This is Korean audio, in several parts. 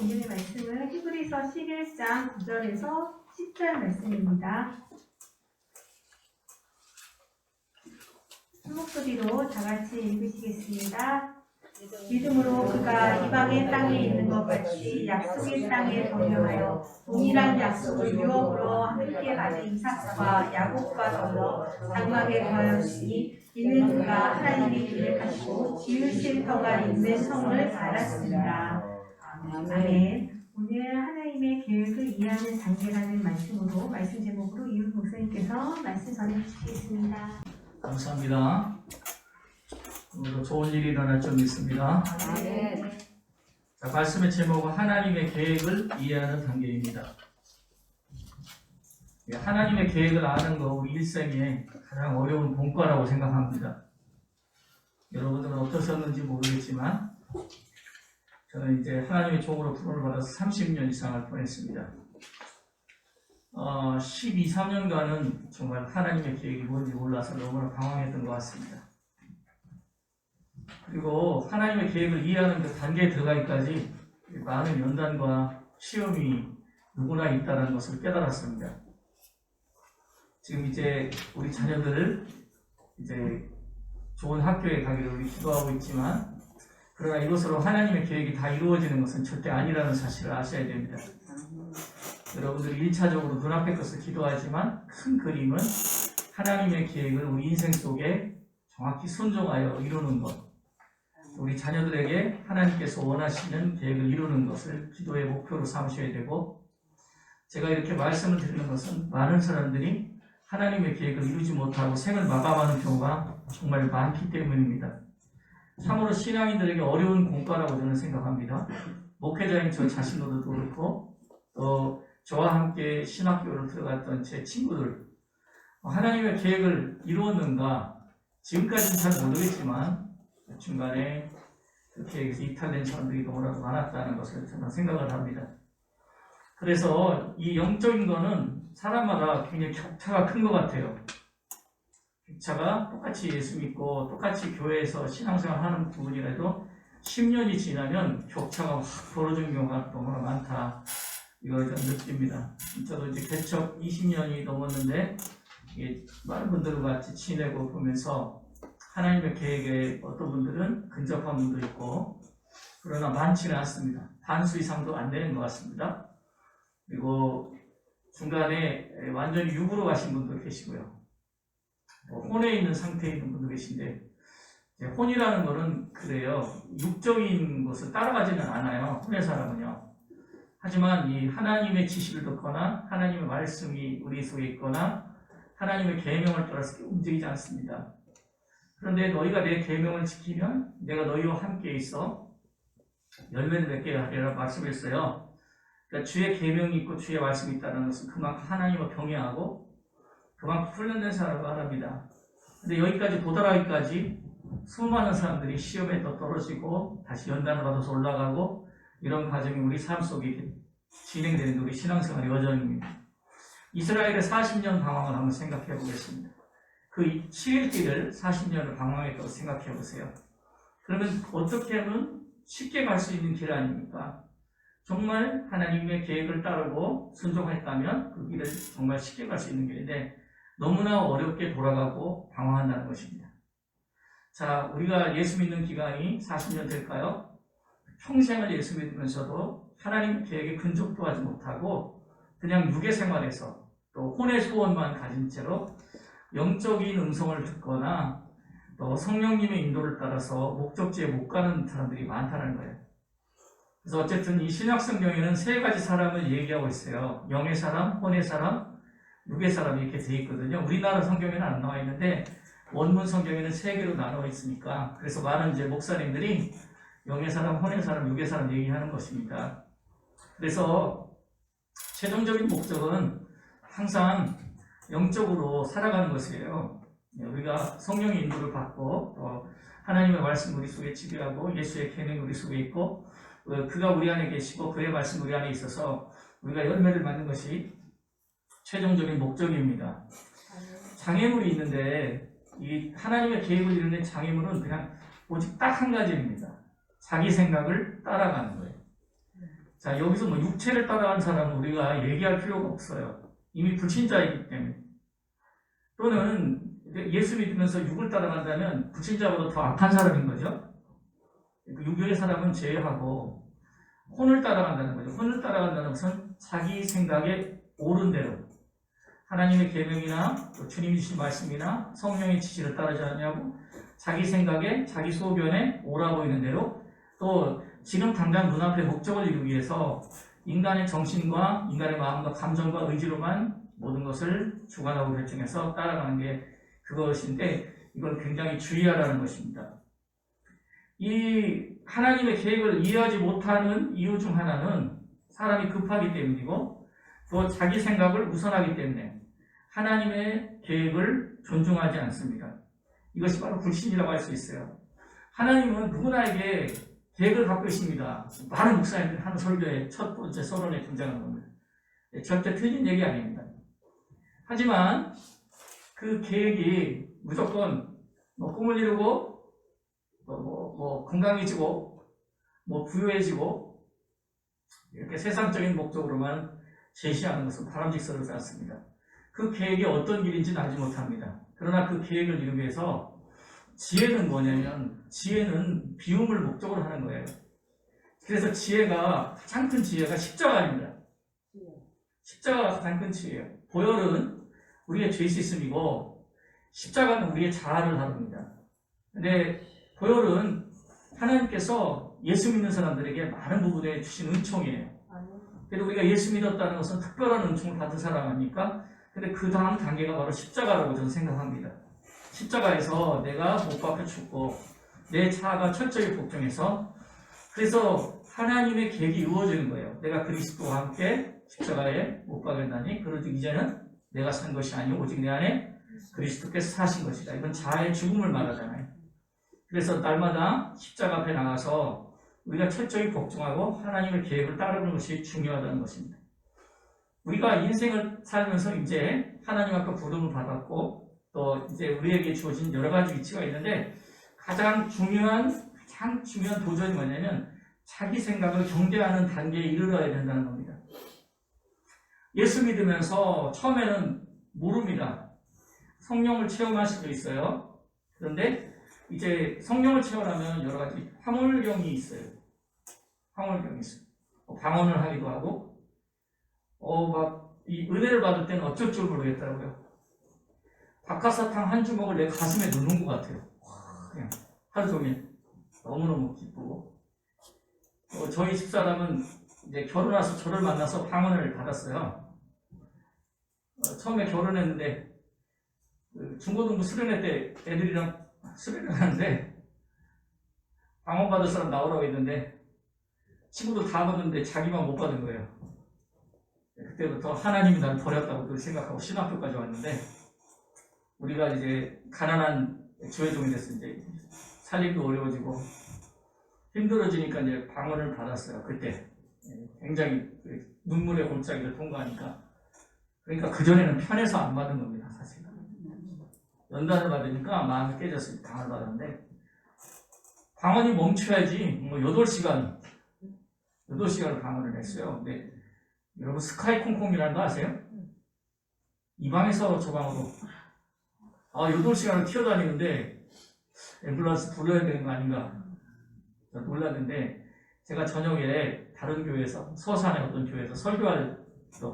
오늘의 말씀은 히브리서 11장 9절에서 10절 말씀입니다. 한 목소리로 다 같이 읽으시겠습니다. 믿음으로 그가 이방의 땅에 있는 것 같이 약속의 땅에 거류하여 동일한 약속을 유업으로 함께 받은 이삭과 야곱과 더불어 장막에 거하였으니 이는 그가 하나님의 길을 가시고 지으실 터가 있는 성을 알았습니다. 아멘. 오늘 하나님의 계획을 이해하는 단계라는 말씀으로 말씀 제목으로 이웃 목사님께서 말씀 전해주시겠습니다. 감사합니다. 오늘도 좋은 일이 일어날 줄 믿습니다. 자, 말씀의 제목은 하나님의 계획을 이해하는 단계입니다. 하나님의 계획을 아는 거 우리 일생에 가장 어려운 본과라고 생각합니다. 여러분들은 어떠셨는지 모르겠지만 저는 이제 하나님의 종으로 부름을 받아서 30년 이상을 보냈습니다. 12, 13년간은 정말 하나님의 계획이 뭔지 몰라서 너무나 방황했던 것 같습니다. 그리고 하나님의 계획을 이해하는 그 단계에 들어가기까지 많은 연단과 시험이 누구나 있다는 것을 깨달았습니다. 지금 이제 우리 자녀들을 이제 좋은 학교에 가기를 우리 기도하고 있지만 그러나 이것으로 하나님의 계획이 다 이루어지는 것은 절대 아니라는 사실을 아셔야 됩니다. 여러분들이 1차적으로 눈앞의 것을 기도하지만 큰 그림은 하나님의 계획을 우리 인생 속에 정확히 순종하여 이루는 것, 우리 자녀들에게 하나님께서 원하시는 계획을 이루는 것을 기도의 목표로 삼으셔야 되고, 제가 이렇게 말씀을 드리는 것은 많은 사람들이 하나님의 계획을 이루지 못하고 생을 마감하는 경우가 정말 많기 때문입니다. 참으로 신앙인들에게 어려운 공과라고 저는 생각합니다. 목회자인 저 자신으로도 그렇고 또 저와 함께 신학교를 들어갔던 제 친구들, 하나님의 계획을 이루었는가 지금까지는 잘 모르겠지만 중간에 그 계획에서 이탈된 사람들이 너무나도 많았다는 것을 저는 생각을 합니다. 그래서 이 영적인 거는 사람마다 굉장히 격차가 큰 것 같아요. 격차가 똑같이 예수 믿고 똑같이 교회에서 신앙생활 하는 부분이라도 10년이 지나면 격차가 확 벌어지는 경우가 너무나 많다. 이걸 좀 느낍니다. 저도 이제 개척 20년이 넘었는데 많은 분들과 같이 지내고 보면서 하나님의 계획에 어떤 분들은 근접한 분도 있고 그러나 많지는 않습니다. 반수 이상도 안 되는 것 같습니다. 그리고 중간에 완전히 육으로 가신 분도 계시고요. 혼에 있는 상태에 있는 분도 계신데 혼이라는 거는 그래요. 육적인 것을 따라가지는 않아요. 혼의 사람은요. 하지만 이 하나님의 지시를 듣거나 하나님의 말씀이 우리 속에 있거나 하나님의 계명을 따라서 움직이지 않습니다. 그런데 너희가 내 계명을 지키면 내가 너희와 함께 있어 열매를 맺게 하리라 말씀했어요. 그러니까 주의 계명이 있고 주의 말씀이 있다는 것은 그만큼 하나님과 병행하고 그만큼 훈련된 사람을 말합니다. 근데 여기까지 도달하기까지 수많은 사람들이 시험에 또 떨어지고 다시 연단을 받아서 올라가고 이런 과정이 우리 삶 속에 진행되는 우리 신앙생활의 여정입니다. 이스라엘의 40년 방황을 한번 생각해 보겠습니다. 그 7일길을 40년을 방황했다고 생각해 보세요. 그러면 어떻게 하면 쉽게 갈 수 있는 길 아닙니까? 정말 하나님의 계획을 따르고 순종했다면 그 길을 정말 쉽게 갈 수 있는 길인데 너무나 어렵게 돌아가고 방황한다는 것입니다. 자, 우리가 예수 믿는 기간이 40년 될까요? 평생을 예수 믿으면서도 하나님 계획에 근접도 하지 못하고 그냥 육의 생활에서 또 혼의 소원만 가진 채로 영적인 음성을 듣거나 또 성령님의 인도를 따라서 목적지에 못 가는 사람들이 많다는 거예요. 그래서 어쨌든 이 신약성경에는 세 가지 사람을 얘기하고 있어요. 영의 사람, 혼의 사람, 육의 사람 이렇게 돼 있거든요. 우리나라 성경에는 안 나와 있는데 원문 성경에는 세 개로 나눠 있으니까 그래서 많은 이제 목사님들이 영의 사람, 혼의 사람, 육의 사람 얘기하는 것입니다. 그래서 최종적인 목적은 항상 영적으로 살아가는 것이에요. 우리가 성령의 인도를 받고 또 하나님의 말씀 우리 속에 지배하고 예수의 계명이 우리 속에 있고 그가 우리 안에 계시고 그의 말씀 우리 안에 있어서 우리가 열매를 맺는 것이 최종적인 목적입니다. 장애물이 있는데 이 하나님의 계획을 이루는 장애물은 그냥 오직 딱 한 가지입니다. 자기 생각을 따라가는 거예요. 자, 여기서 뭐 육체를 따라간 사람은 우리가 얘기할 필요가 없어요. 이미 불신자이기 때문에. 또는 예수 믿으면서 육을 따라간다면 불신자보다 더 악한 사람인 거죠. 육의 사람은 제외하고 혼을 따라간다는 거죠. 혼을 따라간다는 것은 자기 생각에 옳은 대로 하나님의 계명이나 주님이 주신 말씀이나 성령의 지시를 따르지 않냐고 자기 생각에 자기 소견에 옳아 보이는 대로 또 지금 당장 눈앞의 목적을 이루기 위해서 인간의 정신과 인간의 마음과 감정과 의지로만 모든 것을 주관하고 결정해서 따라가는 게 그것인데 이걸 굉장히 주의하라는 것입니다. 이 하나님의 계획을 이해하지 못하는 이유 중 하나는 사람이 급하기 때문이고 또 자기 생각을 우선하기 때문에 하나님의 계획을 존중하지 않습니다. 이것이 바로 불신이라고 할 수 있어요. 하나님은 누구나에게 계획을 갖고 있습니다. 많은 목사님들이 하는 설교의 첫 번째 서론에 등장하는 겁니다. 절대 틀린 얘기 아닙니다. 하지만 그 계획이 무조건 꿈을 이루고 건강해지고 부유해지고 이렇게 세상적인 목적으로만 제시하는 것은 바람직스럽지 않습니다. 그 계획이 어떤 길인지는 알지 못합니다. 그러나 그 계획을 이루기 위해서 지혜는 뭐냐면 지혜는 비움을 목적으로 하는 거예요. 그래서 가장 큰 지혜가 십자가입니다. 십자가가 가장 큰 지혜예요. 보혈은 우리의 죄 씻음이고 십자가는 우리의 자아를 다룹니다. 근데 보혈은 하나님께서 예수 믿는 사람들에게 많은 부분에 주신 은총이에요. 그래도 우리가 예수 믿었다는 것은 특별한 은총을 받은 사람 아닙니까? 근데 그 다음 단계가 바로 십자가라고 저는 생각합니다. 십자가에서 내가 못 박혀 죽고 내 자아가 철저히 복종해서 그래서 하나님의 계획이 이루어지는 거예요. 내가 그리스도와 함께 십자가에 못 박였나니 그러지 이제는 내가 산 것이 아니오 오직 내 안에 그리스도께서 사신 것이다. 이건 자아의 죽음을 말하잖아요. 그래서 날마다 십자가 앞에 나가서 우리가 철저히 복종하고 하나님의 계획을 따르는 것이 중요하다는 것입니다. 우리가 인생을 살면서 이제 하나님 앞에 부름을 받았고 또 이제 우리에게 주어진 여러 가지 위치가 있는데 가장 중요한 도전이 뭐냐면 자기 생각을 경계하는 단계에 이르러야 된다는 겁니다. 예수 믿으면서 처음에는 모릅니다. 성령을 체험할 수도 있어요. 그런데 이제 성령을 체험하면 여러 가지 황홀경이 있어요. 황홀경이 있어요. 방언을 하기도 하고 이 은혜를 받을 때는 어쩔 줄 모르겠더라고요. 박하사탕 한 주먹을 내 가슴에 넣는 것 같아요. 그냥 하루 종일 너무너무 기쁘고 저희 집사람은 이제 결혼해서 저를 만나서 방언을 받았어요. 처음에 결혼했는데 중고등부 수련회 때 애들이랑 수련회 하는데 방언 받을 사람 나오라고 했는데 친구들 다 받았는데 자기만 못 받은 거예요. 그때부터 하나님이 나를 버렸다고 생각하고 신학교까지 왔는데 우리가 이제 가난한 조회종이 됐을 때 살림도 어려워지고 힘들어지니까 이제 방언을 받았어요. 그때 굉장히 눈물의 골짜기를 통과하니까 그러니까 그전에는 편해서 안 받은 겁니다. 사실은 연단을 받으니까 마음이 깨졌어요. 방언을 받았는데 방언이 멈춰야지 8시간을 방언을 했어요. 근데 여러분 스카이 콩콩이라는 거 아세요? 이 방에서 저 방으로 8시간을 튀어다니는데 앰뷸런스 불러야 되는 거 아닌가 놀랐는데 제가 저녁에 다른 교회에서 서산의 어떤 교회에서 설교할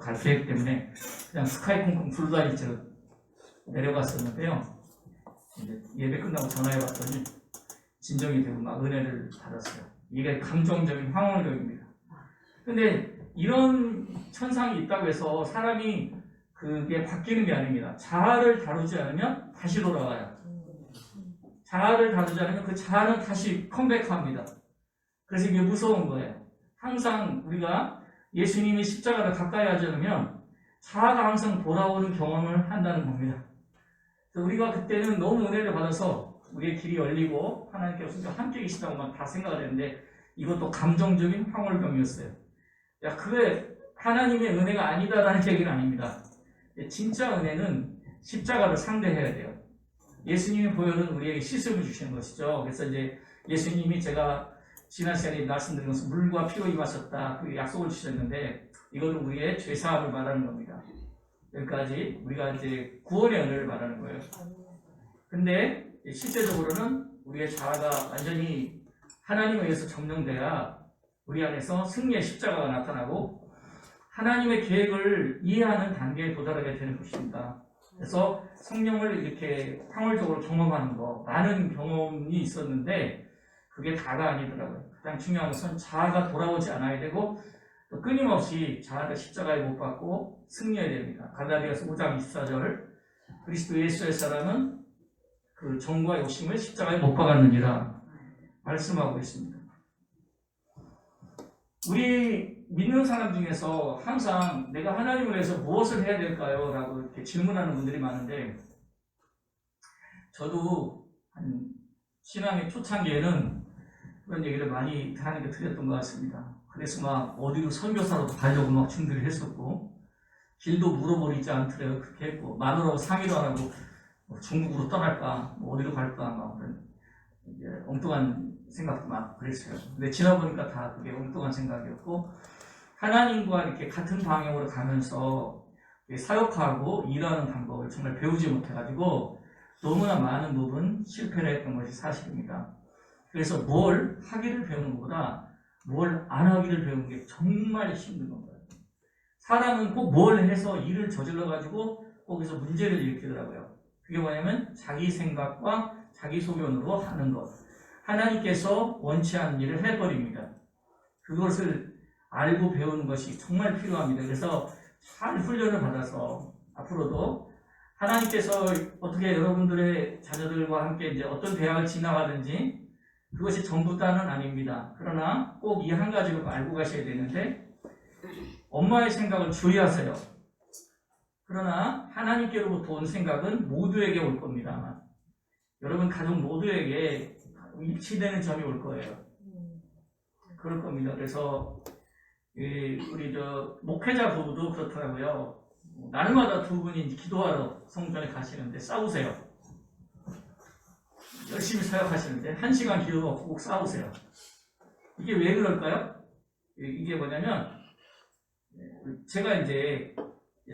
갈 계획 때문에 그냥 스카이 콩콩 불러다닐 채로 내려갔었는데요. 이제 예배 끝나고 전화해봤더니 진정이 되고 막 은혜를 받았어요. 이게 감정적인 황홀경입니다. 근데 이런 천상이 있다고 해서 사람이 그게 바뀌는 게 아닙니다. 자아를 다루지 않으면 다시 돌아가요. 자아를 다루지 않으면 그 자아는 다시 컴백합니다. 그래서 이게 무서운 거예요. 항상 우리가 예수님의 십자가를 가까이 하지 않으면 자아가 항상 돌아오는 경험을 한다는 겁니다. 그래서 우리가 그때는 너무 은혜를 받아서 우리의 길이 열리고 하나님께서 함께 계시다고만 다 생각을 했는데 이것도 감정적인 황홀병이었어요. 그게 하나님의 은혜가 아니다라는 얘기는 아닙니다. 진짜 은혜는 십자가를 상대해야 돼요. 예수님의 보혈은 우리에게 씻음을 주시는 것이죠. 그래서 이제 예수님이 제가 지난 시간에 말씀드린 것은 물과 피로 임하셨다 그 약속을 주셨는데 이거는 우리의 죄사함을 말하는 겁니다. 여기까지 우리가 이제 구원의 은혜를 말하는 거예요. 근데 실제적으로는 우리의 자아가 완전히 하나님에 의해서 점령돼야 우리 안에서 승리의 십자가가 나타나고 하나님의 계획을 이해하는 단계에 도달하게 되는 것입니다. 그래서 성령을 이렇게 상월적으로 경험하는 거, 많은 경험이 있었는데 그게 다가 아니더라고요. 가장 중요한 것은 자아가 돌아오지 않아야 되고 또 끊임없이 자아가 십자가에 못 박고 승리해야 됩니다. 갈라디아서 5장 24절 그리스도 예수의 사람은 그 정과 욕심을 십자가에 못 박았느니라 말씀하고 있습니다. 우리 믿는 사람 중에서 항상 내가 하나님을 위해서 무엇을 해야 될까요? 라고 이렇게 질문하는 분들이 많은데 저도 한 신앙의 초창기에는 그런 얘기를 많이 하나님께 드렸던 것 같습니다. 그래서 막 어디로 선교사로도 가려고 막 준비를 했었고 길도 물어버리지 않더라도 그렇게 했고 마누라하고 상의도 안 하고 중국으로 떠날까 뭐 어디로 갈까 막 그런 엉뚱한 생각도 막 그랬어요. 근데 지나보니까 다 그게 엉뚱한 생각이었고 하나님과 이렇게 같은 방향으로 가면서 사역하고 일하는 방법을 정말 배우지 못해가지고 너무나 많은 부분 실패를 했던 것이 사실입니다. 그래서 뭘 하기를 배우는 것보다 뭘 안 하기를 배우는 게 정말 힘든 건가요? 사람은 꼭 뭘 해서 일을 저질러가지고 거기서 문제를 일으키더라고요. 그게 뭐냐면 자기 생각과 자기 소견으로 하는 것. 하나님께서 원치 않는 일을 해버립니다. 그것을 알고 배우는 것이 정말 필요합니다. 그래서 잘 훈련을 받아서 앞으로도 하나님께서 어떻게 여러분들의 자녀들과 함께 이제 어떤 대학을 지나가든지 그것이 전부 다는 아닙니다. 그러나 꼭 이 한 가지를 알고 가셔야 되는데 엄마의 생각을 주의하세요. 그러나 하나님께로부터 온 생각은 모두에게 올 겁니다. 여러분 가족 모두에게 일치되는 점이 올 거예요. 그럴 겁니다. 그래서 우리 목회자 부부도 그렇더라고요. 날마다 두 분이 기도하러 성전에 가시는데 싸우세요. 열심히 사역하시는데 1시간 기도하고 꼭 싸우세요. 이게 왜 그럴까요? 이게 뭐냐면 제가 이제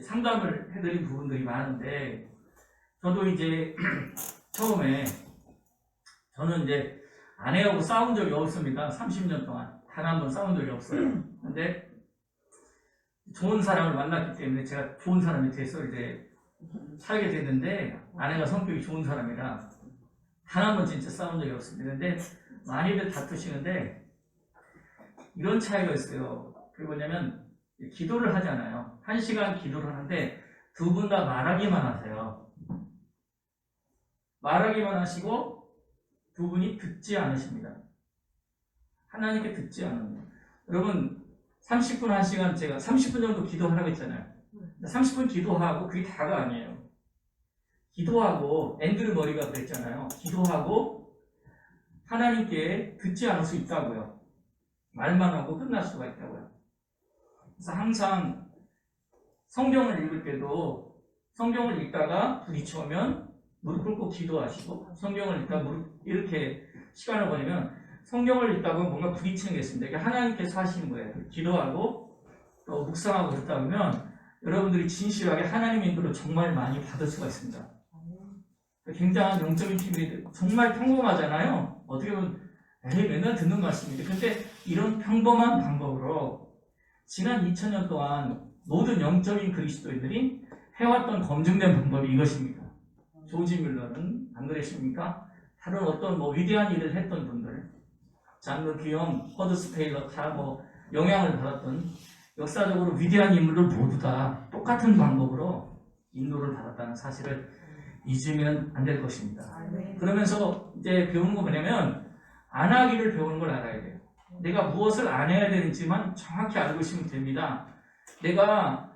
상담을 해드린 부분들이 많은데 저도 이제 처음에 저는 이제 아내하고 싸운 적이 없습니다. 30년 동안 단 한 번 싸운 적이 없어요. 근데 좋은 사람을 만났기 때문에 제가 좋은 사람이 돼서 이제 살게 됐는데 아내가 성격이 좋은 사람이라 단 한 번 진짜 싸운 적이 없습니다. 근데 많이들 다투시는데 이런 차이가 있어요. 그게 뭐냐면 기도를 하잖아요. 1시간 기도를 하는데 두 분 다 말하기만 하세요. 말하기만 하시고 두 분이 듣지 않으십니다. 하나님께 듣지 않습니다. 여러분 30분 1시간 제가 30분 정도 기도하라고 했잖아요. 30분 기도하고 그게 다가 아니에요. 기도하고 앤드류 머리가 그랬잖아요. 기도하고 하나님께 듣지 않을 수 있다고요. 말만 하고 끝날 수가 있다고요. 그래서 항상 성경을 읽을 때도 성경을 읽다가 부딪혀오면 무릎 꿇고 기도하시고 성경을 읽다가 이렇게 시간을 보내면 성경을 읽다가 뭔가 부딪히는 게 있습니다. 이게 하나님께서 하시는 거예요. 기도하고 또 묵상하고 그러다 보면 여러분들이 진실하게 하나님의 인도를 정말 많이 받을 수가 있습니다. 굉장한 영적인 비밀이 정말 평범하잖아요. 어떻게 보면 맨날 듣는 말씀인데 근데 이런 평범한 방법으로 지난 2000년 동안 모든 영적인 그리스도인들이 해왔던 검증된 방법이 이것입니다. 조지 뮬러는 안 그러십니까? 다른 어떤 위대한 일을 했던 분들 잔 기욤, 허드스페일러 다 영향을 받았던 역사적으로 위대한 인물들 모두 다 똑같은 방법으로 인도를 받았다는 사실을 잊으면 안 될 것입니다. 그러면서 이제 배우는 거 뭐냐면 안 하기를 배우는 걸 알아야 돼요. 내가 무엇을 안 해야 되는지만 정확히 알고 있으면 됩니다. 내가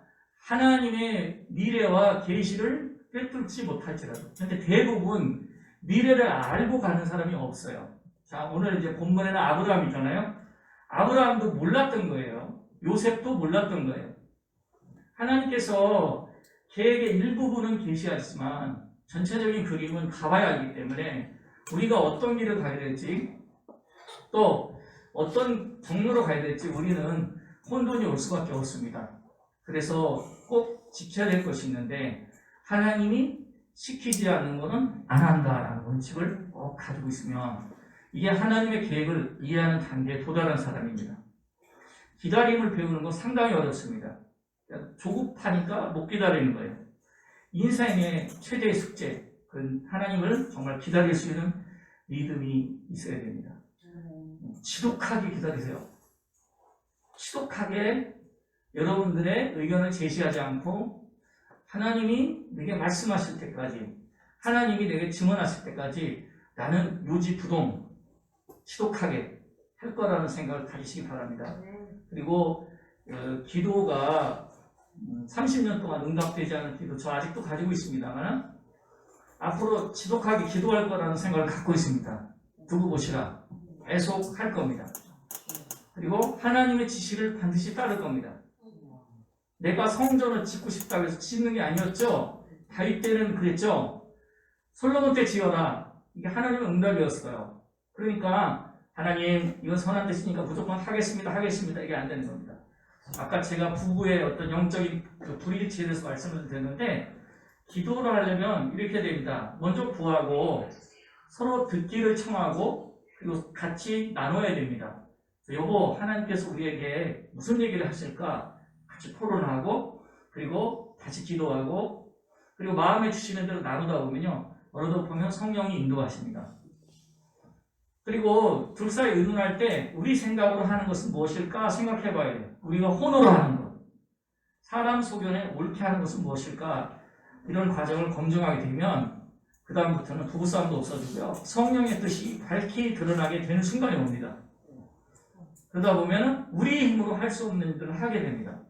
하나님의 미래와 계시를 꿰뚫지 못할지라도. 근데 대부분 미래를 알고 가는 사람이 없어요. 자, 오늘 이제 본문에는 아브라함이잖아요. 아브라함도 몰랐던 거예요. 요셉도 몰랐던 거예요. 하나님께서 계획의 일부분은 계시하지만 전체적인 그림은 가봐야 하기 때문에 우리가 어떤 길을 가야 될지 또 어떤 경로로 가야 될지 우리는 혼돈이 올 수밖에 없습니다. 그래서 꼭 지켜야 될 것이 있는데 하나님이 시키지 않는 것은 안 한다라는 원칙을 꼭 가지고 있으면 이게 하나님의 계획을 이해하는 단계에 도달한 사람입니다. 기다림을 배우는 건 상당히 어렵습니다. 조급하니까 못 기다리는 거예요. 인생의 최대의 숙제, 그건 하나님을 정말 기다릴 수 있는 믿음이 있어야 됩니다. 지독하게 기다리세요. 지독하게 여러분들의 의견을 제시하지 않고 하나님이 내게 말씀하실 때까지, 하나님이 내게 증언하실 때까지 나는 요지부동 지독하게 할 거라는 생각을 가지시기 바랍니다. 그리고 기도가 30년 동안 응답되지 않은 기도 저 아직도 가지고 있습니다만 앞으로 지독하게 기도할 거라는 생각을 갖고 있습니다. 두고 보시라. 계속 할 겁니다. 그리고 하나님의 지시를 반드시 따를 겁니다. 내가 성전을 짓고 싶다고 해서 짓는 게 아니었죠. 다윗 때는 그랬죠. 솔로몬 때 지어라. 이게 하나님의 응답이었어요. 그러니까 하나님 이건 선한 뜻이니까 무조건 하겠습니다. 이게 안 되는 겁니다. 아까 제가 부부의 어떤 영적인 불일치에 대해서 말씀을 드렸는데 기도를 하려면 이렇게 됩니다. 먼저 구하고 서로 듣기를 청하고 그리고 같이 나눠야 됩니다. 여보, 하나님께서 우리에게 무슨 얘기를 하실까? 같이 토론하고 그리고 다시 기도하고 그리고 마음에 주시는 대로 나누다 보면요. 어느덧 보면 성령이 인도하십니다. 그리고 둘 사이 의논할 때 우리 생각으로 하는 것은 무엇일까 생각해 봐야 돼요. 우리가 혼으로 하는 것. 사람 소견에 옳게 하는 것은 무엇일까? 이런 과정을 검증하게 되면 그 다음부터는 부부싸움도 없어지고요. 성령의 뜻이 밝히 드러나게 되는 순간이 옵니다. 그러다 보면 우리 힘으로 할 수 없는 일들을 하게 됩니다.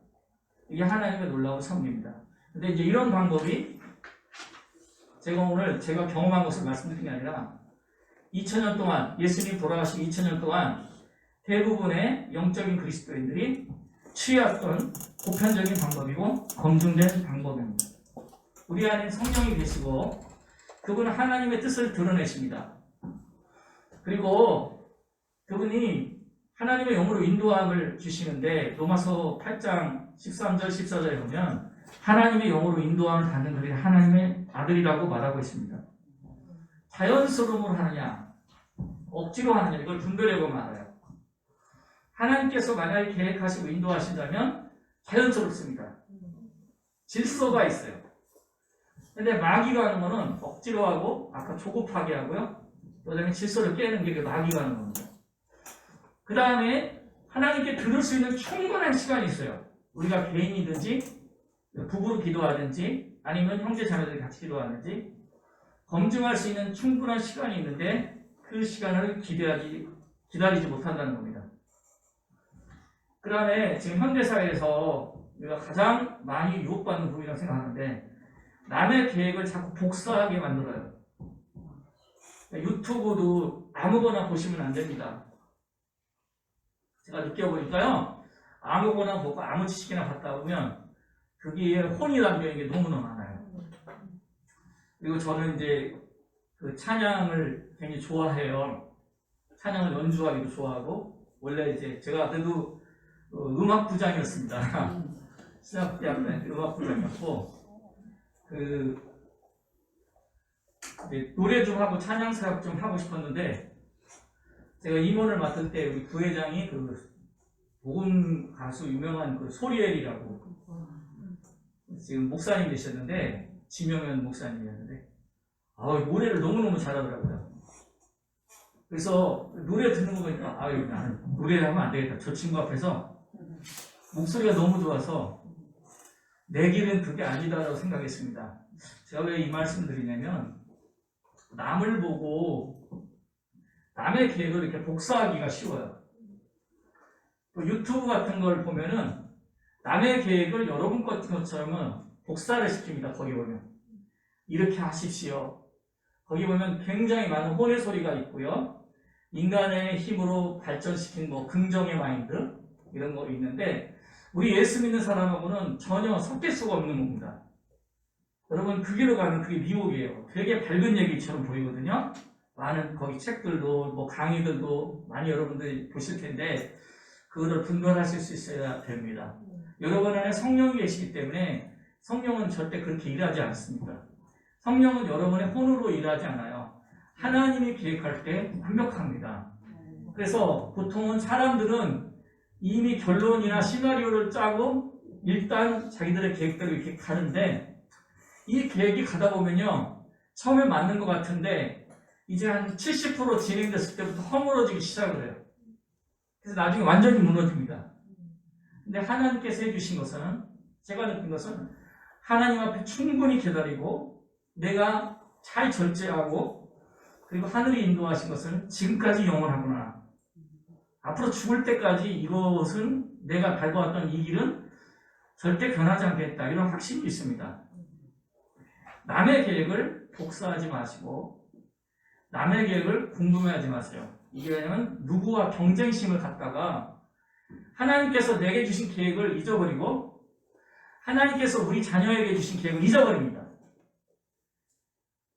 이게 하나님의 놀라운 섭리입니다. 근데 이제 이런 방법이 제가 경험한 것을 말씀드린 게 아니라 2000년 동안 예수님 돌아가신 2000년 동안 대부분의 영적인 그리스도인들이 취해왔던 보편적인 방법이고 검증된 방법입니다. 우리 안에 성령이 계시고 그분은 하나님의 뜻을 드러내십니다. 그리고 그분이 하나님의 영으로 인도함을 주시는데 로마서 8장 13절 14절에 보면 하나님의 영으로 인도함을 받는 그들이 하나님의 아들이라고 말하고 있습니다. 자연스러움으로 하느냐 억지로 하느냐 이걸 분별해보면 알아요. 하나님께서 만약에 계획하시고 인도하신다면 자연스럽습니다. 질서가 있어요. 근데 마귀가 하는 거는 억지로 하고 아까 조급하게 하고요. 그다음에 질서를 깨는 게 마귀가 하는 겁니다. 그 다음에 하나님께 들을 수 있는 충분한 시간이 있어요. 우리가 개인이든지 부부로 기도하든지 아니면 형제 자매들이 같이 기도하든지 검증할 수 있는 충분한 시간이 있는데 그 시간을 기다리지 못한다는 겁니다. 그 다음에 지금 현대사회에서 우리가 가장 많이 유혹받는 부분이라고 생각하는데 남의 계획을 자꾸 복사하게 만들어요. 유튜브도 아무거나 보시면 안 됩니다. 제가 느껴보니까요. 아무거나 보고 아무 지식이나 받다 보면 거기에 혼이 담겨있는 게 너무너무 많아요. 그리고 저는 이제 그 찬양을 굉장히 좋아해요. 찬양을 연주하기도 좋아하고 원래 이제 제가 그래도 음악부장이었습니다. 신학대학교 음악부장이었고 노래 좀 하고 찬양 사역 좀 하고 싶었는데 제가 임원을 맡을 때 우리 부회장이 복음 가수 유명한 소리엘이라고 지금 목사님 되셨는데 지명현 목사님이었는데 노래를 너무너무 잘하더라고요. 그래서 노래 듣는 거 보니까 나는 노래하면 안 되겠다. 저 친구 앞에서 목소리가 너무 좋아서 내 길은 그게 아니다라고 생각했습니다. 제가 왜 이 말씀을 드리냐면 남을 보고 남의 계획을 이렇게 복사하기가 쉬워요. 또 유튜브 같은 걸 보면은 남의 계획을 여러분 것처럼 복사를 시킵니다. 거기 보면 이렇게 하십시오. 거기 보면 굉장히 많은 혼의 소리가 있고요. 인간의 힘으로 발전시킨 긍정의 마인드 이런 거 있는데 우리 예수 믿는 사람하고는 전혀 섞일 수가 없는 겁니다. 여러분 그 길로 가면 그게 미혹이에요. 되게 밝은 얘기처럼 보이거든요. 많은 거기 책들도 뭐 강의들도 많이 여러분들이 보실 텐데 그거를 분별하실 수 있어야 됩니다. 여러분 안에 성령이 계시기 때문에 성령은 절대 그렇게 일하지 않습니다. 성령은 여러분의 혼으로 일하지 않아요. 하나님이 계획할 때 완벽합니다. 그래서 보통은 사람들은 이미 결론이나 시나리오를 짜고 일단 자기들의 계획대로 이렇게 가는데 이 계획이 가다 보면요. 처음에 맞는 것 같은데 이제 한 70% 진행됐을 때부터 허물어지기 시작을 해요. 그래서 나중에 완전히 무너집니다. 근데 하나님께서 해주신 것은 제가 느낀 것은 하나님 앞에 충분히 기다리고 내가 잘 절제하고 그리고 하늘이 인도하신 것은 지금까지 영원하구나. 앞으로 죽을 때까지 이것은 내가 밟아왔던 이 길은 절대 변하지 않겠다. 이런 확신이 있습니다. 남의 계획을 독사하지 마시고 남의 계획을 궁금해하지 마세요. 이게 왜냐면 누구와 경쟁심을 갖다가 하나님께서 내게 주신 계획을 잊어버리고 하나님께서 우리 자녀에게 주신 계획을 잊어버립니다.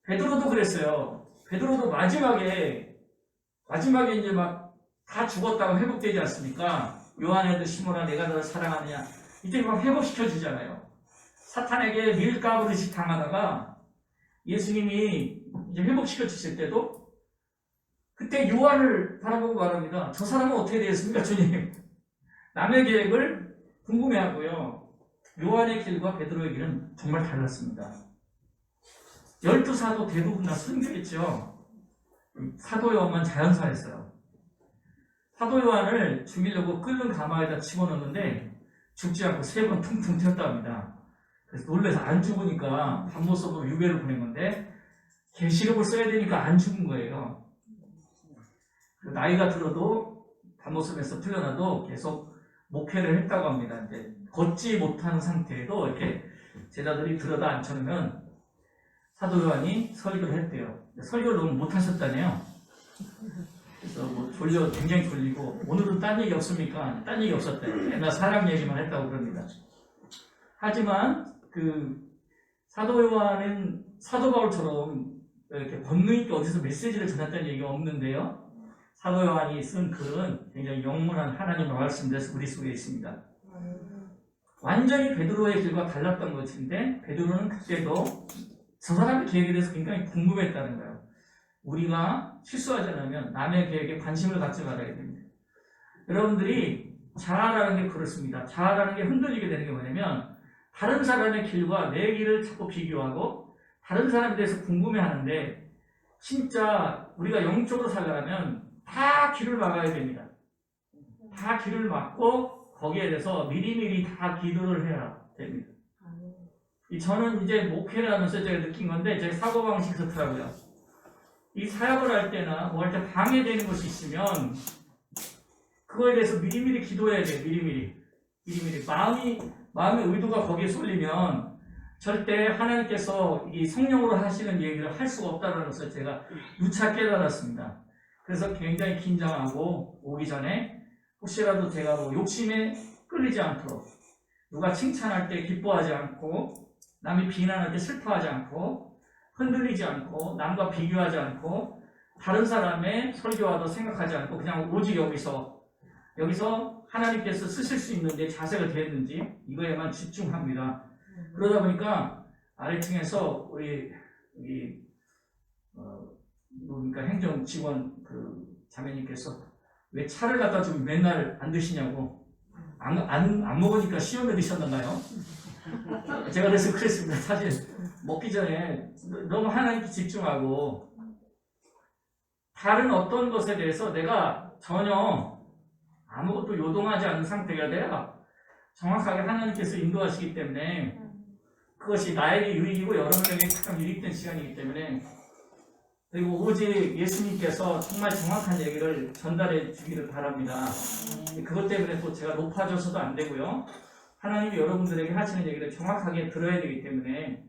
베드로도 그랬어요. 베드로도 마지막에 이제 막 다 죽었다가 회복되지 않습니까? 요한에도 시몬아 내가 너를 사랑하느냐 이제 막 회복시켜 주잖아요. 사탄에게 밀가부르시 당하다가 예수님이 이제 회복시켜 주실 때도 그때 요한을 바라보고 말합니다. 저 사람은 어떻게 되었습니까, 주님? 남의 계획을 궁금해하고요. 요한의 길과 베드로의 길은 정말 달랐습니다. 12사도 대부분 다 순교했죠. 사도 요한만 자연사했어요. 사도 요한을 죽이려고 끓는 가마에다 집어넣는데 죽지 않고 3번 퉁퉁 튀었답니다. 그래서 놀라서 안 죽으니까 밤모습으로 유배를 보낸 건데 계시록을 써야 되니까 안 죽은 거예요. 나이가 들어도 밤모습에서 풀려나도 계속 목회를 했다고 합니다. 이제 걷지 못한 상태에도 이렇게 제자들이 들어다 앉혀놓으면 사도 요한이 설교를 했대요. 설교를 너무 못하셨다네요. 그래서 뭐 굉장히 졸리고 오늘은 딴 얘기 없습니까? 딴 얘기 없었대요. 맨날 사람 얘기만 했다고 그럽니다. 하지만 그 사도 요한은 사도 바울처럼 이렇게 권능 있게 어디서 메시지를 전했다는 얘기가 없는데요. 사도 요한이 쓴 글은 굉장히 영문한 하나님의 말씀들에서 우리 속에 있습니다. 완전히 베드로의 길과 달랐던 것인데 베드로는 그때도 저 사람의 계획에 대해서 굉장히 궁금했다는 거예요. 우리가 실수하지 않으면 남의 계획에 관심을 갖지 말아야 됩니다. 여러분들이 자아라는 게 그렇습니다. 자아라는 게 흔들리게 되는 게 뭐냐면 다른 사람의 길과 내 길을 자꾸 비교하고 다른 사람에 대해서 궁금해하는데 진짜 우리가 영적으로 살려면 다 길을 막아야 됩니다. 다 길을 막고 거기에 대해서 미리미리 다 기도를 해야 됩니다. 저는 이제 목회를 하면서 제가 느낀 건데 제 사고방식이 그렇더라고요. 이 사역을 할 때나 뭐 할 때 방해되는 것이 있으면 그거에 대해서 미리미리 기도해야 돼요. 미리미리 마음의 의도가 거기에 쏠리면 절대 하나님께서 이 성령으로 하시는 얘기를 할 수가 없다는 것을 제가 누차 깨달았습니다. 그래서 굉장히 긴장하고 오기 전에 혹시라도 제가 뭐 욕심에 끌리지 않도록 누가 칭찬할 때 기뻐하지 않고 남이 비난할 때 슬퍼하지 않고 흔들리지 않고 남과 비교하지 않고 다른 사람의 설교와도 생각하지 않고 그냥 오직 여기서 하나님께서 쓰실 수 있는 내 자세가 되었는지 이거에만 집중합니다. 그러다 보니까 아래층에서 우리 그러니까 행정 직원 그 자매님께서 왜 차를 갖다 좀 맨날 안 드시냐고 안 먹으니까 시험에 드셨나요? 제가 그랬습니다. 사실 먹기 전에 너무 하나님께 집중하고 다른 어떤 것에 대해서 내가 전혀 아무것도 요동하지 않는 상태가 돼야 정확하게 하나님께서 인도하시기 때문에 그것이 나에게 유익이고 여러분에게 가장 유익된 시간이기 때문에 그리고 오직 예수님께서 정말 정확한 얘기를 전달해 주기를 바랍니다. 그것 때문에 또 제가 높아져서도 안 되고요. 하나님이 여러분들에게 하시는 얘기를 정확하게 들어야 되기 때문에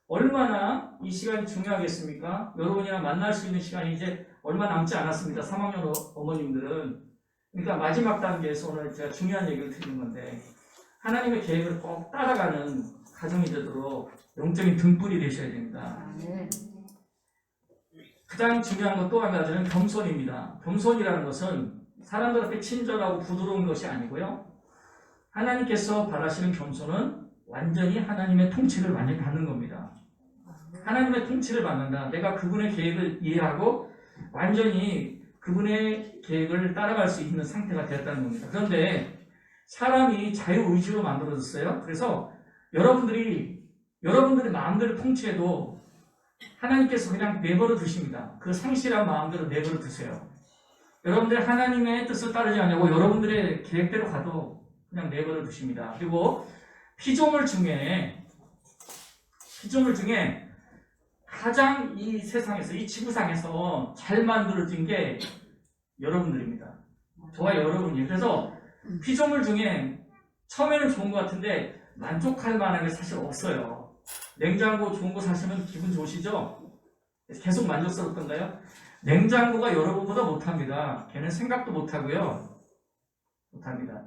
얼마나 이 시간이 중요하겠습니까? 여러분이랑 만날 수 있는 시간이 이제 얼마 남지 않았습니다. 3학년 어머님들은. 그러니까 마지막 단계에서 오늘 제가 중요한 얘기를 드리는 건데 하나님의 계획을 꼭 따라가는 가정이 되도록 영적인 등불이 되셔야 됩니다. 가장 중요한 것 또 한 가지는 겸손입니다. 겸손이라는 것은 사람들 앞에 친절하고 부드러운 것이 아니고요. 하나님께서 바라시는 겸손은 완전히 하나님의 통치를 완전히 받는 겁니다. 하나님의 통치를 받는다. 내가 그분의 계획을 이해하고 완전히 그분의 계획을 따라갈 수 있는 상태가 되었다는 겁니다. 그런데 사람이 자유의지로 만들어졌어요. 그래서 여러분들의 마음대로 통치해도 하나님께서 그냥 내버려 두십니다. 그 상실한 마음대로 내버려 두세요. 여러분들 하나님의 뜻을 따르지 않냐고 여러분들의 계획대로 가도 그냥 내버려 두십니다. 그리고 피조물 중에 가장 이 세상에서, 이 지구상에서 잘 만들어진 게 여러분들입니다. 저와 여러분이에요. 그래서 피조물 중에 처음에는 좋은 것 같은데 만족할 만한 게 사실 없어요. 냉장고 좋은 거 사시면 기분 좋으시죠? 계속 만족스럽던가요? 냉장고가 여러분보다 못합니다. 걔는 생각도 못하고요. 못합니다.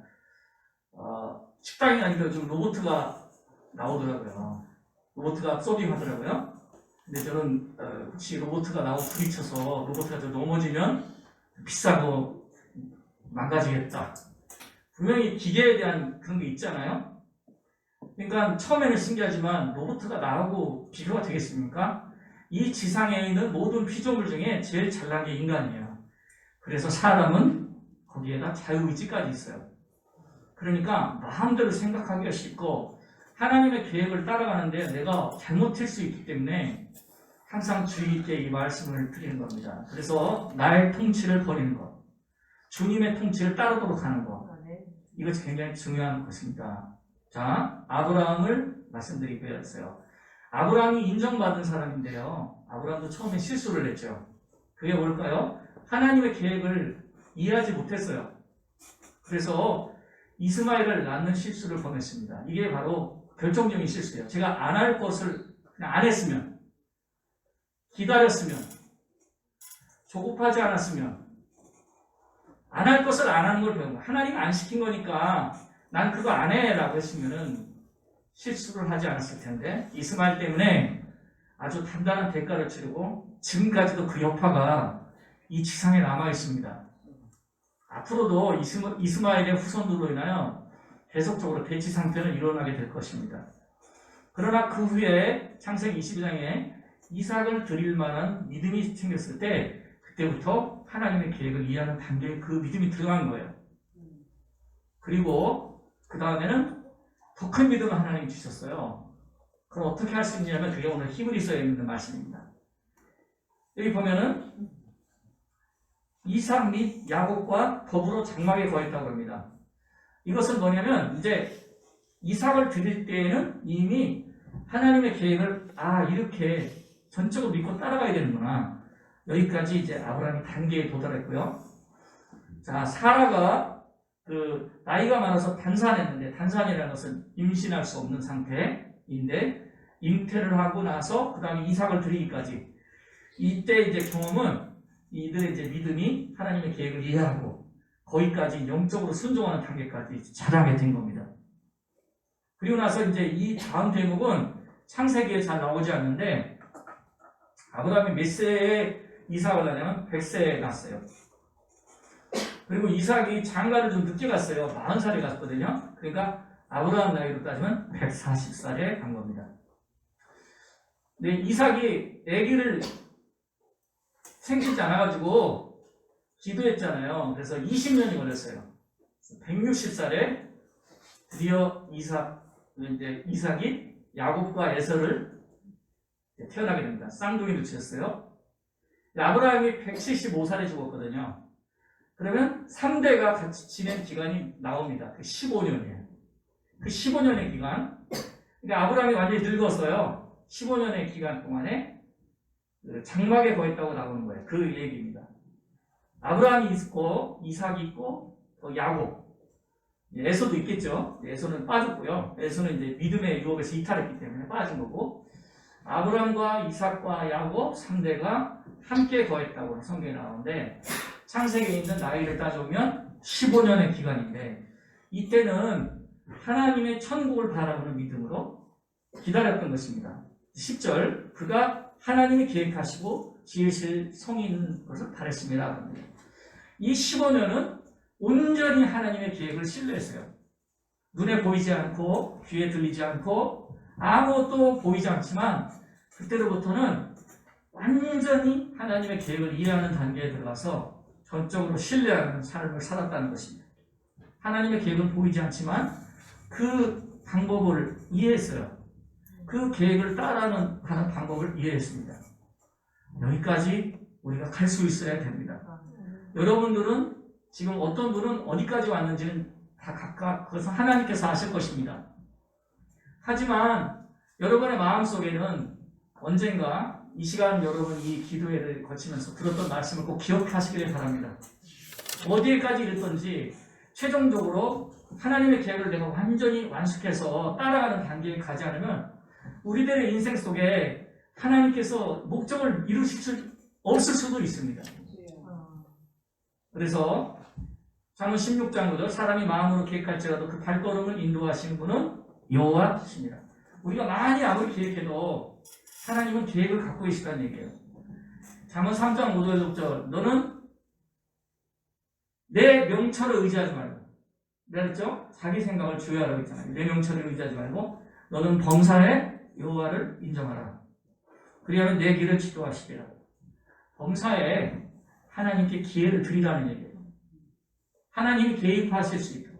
식당이 아니라 요즘 로봇가 나오더라고요. 로봇가 서빙하더라고요. 근데 저는 혹시 로봇가 나오고 부딪혀서 로봇가 좀 넘어지면 비싸고 망가지겠다. 분명히 기계에 대한 그런 게 있잖아요. 그러니까 처음에는 신기하지만 로봇가 나오고 비교가 되겠습니까? 이 지상에 있는 모든 피조물 중에 제일 잘난 게 인간이에요. 그래서 사람은 거기에다 자유의지까지 있어요. 그러니까 마음대로 생각하기가 쉽고 하나님의 계획을 따라가는데 내가 잘못할 수 있기 때문에 항상 주의 있게 이 말씀을 드리는 겁니다. 그래서 나의 통치를 버리는 것, 주님의 통치를 따르도록 하는 것, 이것이 굉장히 중요한 것입니다. 자, 아브라함을 말씀드리겠어요. 아브라함이 인정받은 사람인데요. 아브라함도 처음에 실수를 했죠. 그게 뭘까요? 하나님의 계획을 이해하지 못했어요. 그래서 이스마엘을 낳는 실수를 범했습니다. 이게 바로 결정적인 실수예요. 제가 안 할 것을 그냥 안 했으면, 기다렸으면, 조급하지 않았으면, 안 할 것을 안 하는 걸 배운 거예요. 하나님 안 시킨 거니까 난 그거 안 해 라고 했으면 실수를 하지 않았을 텐데 이스마엘 때문에 아주 단단한 대가를 치르고 지금까지도 그 여파가 이 지상에 남아 있습니다. 앞으로도 이스마엘의 후손들로 인하여 계속적으로 대치 상태는 일어나게 될 것입니다. 그러나 그 후에 창세기 22장에 이삭을 드릴 만한 믿음이 생겼을 때 그때부터 하나님의 계획을 이해하는 단계에 그 믿음이 들어간 거예요. 그리고 그 다음에는 더 큰 믿음을 하나님이 주셨어요. 그럼 어떻게 할 수 있냐면 그게 오늘 히브리서에 있는 말씀입니다. 여기 보면은 이삭 및 야곱과 더불어 장막에 거했다고 합니다. 이것은 뭐냐면 이제 이삭을 드릴 때에는 이미 하나님의 계획을 이렇게 전적으로 믿고 따라가야 되는구나. 여기까지 이제 아브라함이 단계에 도달했고요. 자, 사라가 나이가 많아서 단산했는데 단산이라는 것은 임신할 수 없는 상태인데 잉태를 하고 나서 그 다음에 이삭을 드리기까지 이때 이제 경험은 이들의 이제 믿음이 하나님의 계획을 이해하고 거기까지 영적으로 순종하는 단계까지 자라게 된 겁니다. 그리고 나서 이제 이 다음 대목은 창세기에 잘 나오지 않는데 아브라함이 몇 세에 이삭을 낳냐면 100세에 낳았어요. 그리고 이삭이 장가를 좀 늦게 갔어요. 40살에 갔거든요. 그러니까 아브라함 나이로 따지면 140살에 간 겁니다. 근데 이삭이 아기를 생기지 않아가지고 기도했잖아요. 그래서 20년이 걸렸어요. 160살에 드디어 이삭이 야곱과 에서를 태어나게 됩니다. 쌍둥이를 지었어요. 아브라함이 175살에 죽었거든요. 그러면 3대가 같이 지낸 기간이 나옵니다. 그 15년이에요. 그 15년의 기간. 그러니까 아브라함이 완전히 늙었어요. 15년의 기간 동안에 장막에 거했다고 나오는 거예요. 그 얘기입니다. 아브라함이 있고, 이삭이 있고, 또 야곱. 에서도 있겠죠. 에서는 빠졌고요. 에서는 이제 믿음의 유업에서 이탈했기 때문에 빠진 거고. 아브라함과 이삭과 야곱 3대가 함께 거했다고 성경에 나오는데 창세기에 있는 나이를 따져보면 15년의 기간인데 이때는 하나님의 천국을 바라보는 믿음으로 기다렸던 것입니다. 10절 그가 하나님이 계획하시고 지으실 성이 있는 것을 바랬습니다. 이 15년은 온전히 하나님의 계획을 신뢰했어요. 눈에 보이지 않고 귀에 들리지 않고 아무것도 보이지 않지만 그때로부터는 완전히 하나님의 계획을 이해하는 단계에 들어가서 전적으로 신뢰하는 삶을 살았다는 것입니다. 하나님의 계획은 보이지 않지만 그 방법을 이해했어요. 그 계획을 따라가는 방법을 이해했습니다. 여기까지 우리가 갈 수 있어야 됩니다. 여러분들은 지금 어떤 분은 어디까지 왔는지는 다 각각 그것은 하나님께서 아실 것입니다. 하지만 여러분의 마음속에는 언젠가 이 시간 여러분 이 기도회를 거치면서 들었던 말씀을 꼭 기억하시기를 바랍니다. 어디에까지 이랬던지 최종적으로 하나님의 계획을 내가 완전히 완숙해서 따라가는 단계에 가지 않으면 우리들의 인생 속에 하나님께서 목적을 이루실 수 없을 수도 있습니다. 그래서 잠언 16장 9절 사람이 마음으로 계획할지라도 그 발걸음을 인도하시는 분은 여호와십니다. 우리가 많이 아무리 계획해도 하나님은 계획을 갖고 계시다는 얘기예요. 잠언 3장 5절 6절 너는 내 명철을 의지하지 말고 내가 그랬죠? 자기 생각을 주의하라고 했잖아요. 내 명철을 의지하지 말고 너는 범사에 여호와를 인정하라. 그리하면 내 길을 지도하시리라. 범사에 하나님께 기회를 드리라는 얘기예요. 하나님이 개입하실 수 있도록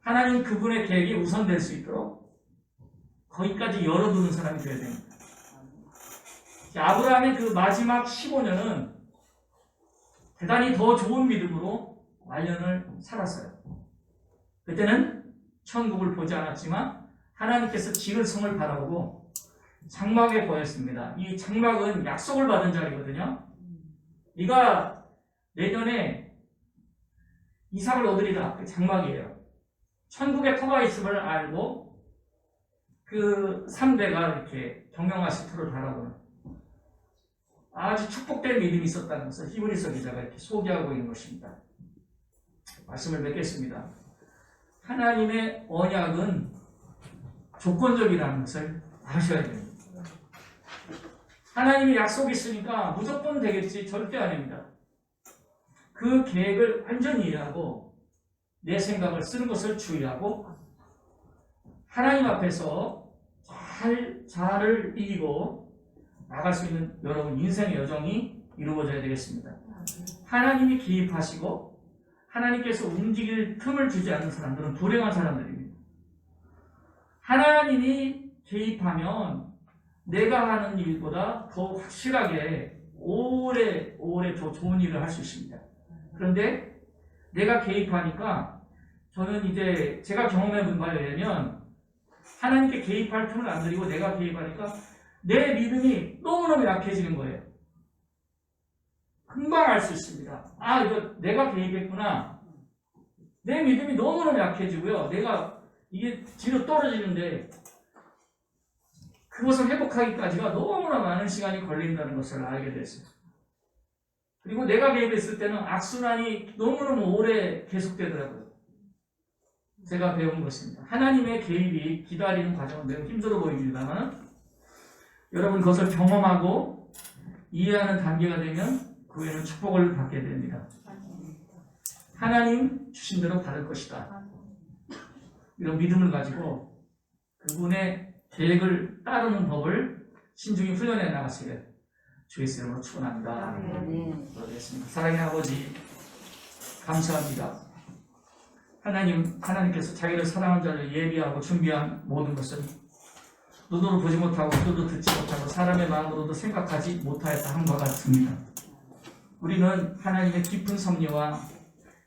하나님 그분의 계획이 우선될 수 있도록 거기까지 열어두는 사람이 되어야 됩니다. 아브라함의 그 마지막 15년은 대단히 더 좋은 믿음으로 말년을 살았어요. 그때는 천국을 보지 않았지만 하나님께서 지을 성을 바라보고 장막에 거했습니다. 이 장막은 약속을 받은 자리거든요. 네가 내년에 이삭을 얻으리라. 그 장막이에요. 천국에 터가 있음을 알고 그 3대가 이렇게 경영하실 터를 바라보는 아주 축복된 믿음이 있었다는 것을 히브리서 기자가 이렇게 소개하고 있는 것입니다. 말씀을 맺겠습니다. 하나님의 언약은 조건적이라는 것을 아셔야 됩니다. 하나님이 약속이 있으니까 무조건 되겠지 절대 아닙니다. 그 계획을 완전히 이해하고 내 생각을 쓰는 것을 주의하고 하나님 앞에서 잘을 이기고 나갈 수 있는 여러분 인생의 여정이 이루어져야 되겠습니다. 하나님이 개입하시고 하나님께서 움직일 틈을 주지 않는 사람들은 불행한 사람들입니다. 하나님이 개입하면 내가 하는 일보다 더 확실하게 오래 더 좋은 일을 할 수 있습니다. 그런데 내가 개입하니까 저는 이제 제가 경험해 본 바에 의하면 하나님께 개입할 틈을 안 드리고 내가 개입하니까 내 믿음이 너무너무 약해지는 거예요. 금방 알 수 있습니다. 아, 이거 내가 개입했구나. 내 믿음이 너무너무 약해지고요. 내가 이게 뒤로 떨어지는데 그것을 회복하기까지가 너무나 많은 시간이 걸린다는 것을 알게 됐어요. 그리고 내가 개입했을 때는 악순환이 너무너무 오래 계속되더라고요. 제가 배운 것입니다. 하나님의 개입이 기다리는 과정은 매우 힘들어 보입니다만 여러분 그것을 경험하고 이해하는 단계가 되면 그 후에는 축복을 받게 됩니다. 하나님 주신 대로 받을 것이다. 이런 믿음을 가지고 그분의 계획을 따르는 법을 신중히 훈련해 나가세요. 주의 이름으로 축원합니다. 그러겠습니다. 사랑의 아버지 감사합니다. 하나님께서 자기를 사랑하는 자를 예비하고 준비한 모든 것은 눈으로 보지 못하고 귀로도 듣지 못하고 사람의 마음으로도 생각하지 못하였다 함과 같습니다. 우리는 하나님의 깊은 섭리와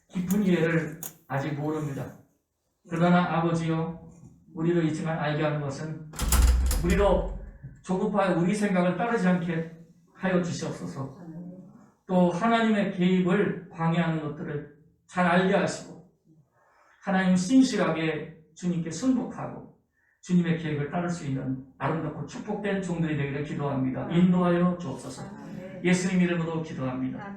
깊은 이해를 아직 모릅니다. 그러나 아버지여 우리로 있지만 알게 하는 것은 우리로 조급하여 우리 생각을 따르지 않게 하여 주시옵소서. 또 하나님의 개입을 방해하는 것들을 잘 알게 하시고 하나님 신실하게 주님께 순복하고 주님의 계획을 따를 수 있는 아름답고 축복된 종들이 되기를 기도합니다. 인도하여 주옵소서. 예수님 이름으로 기도합니다.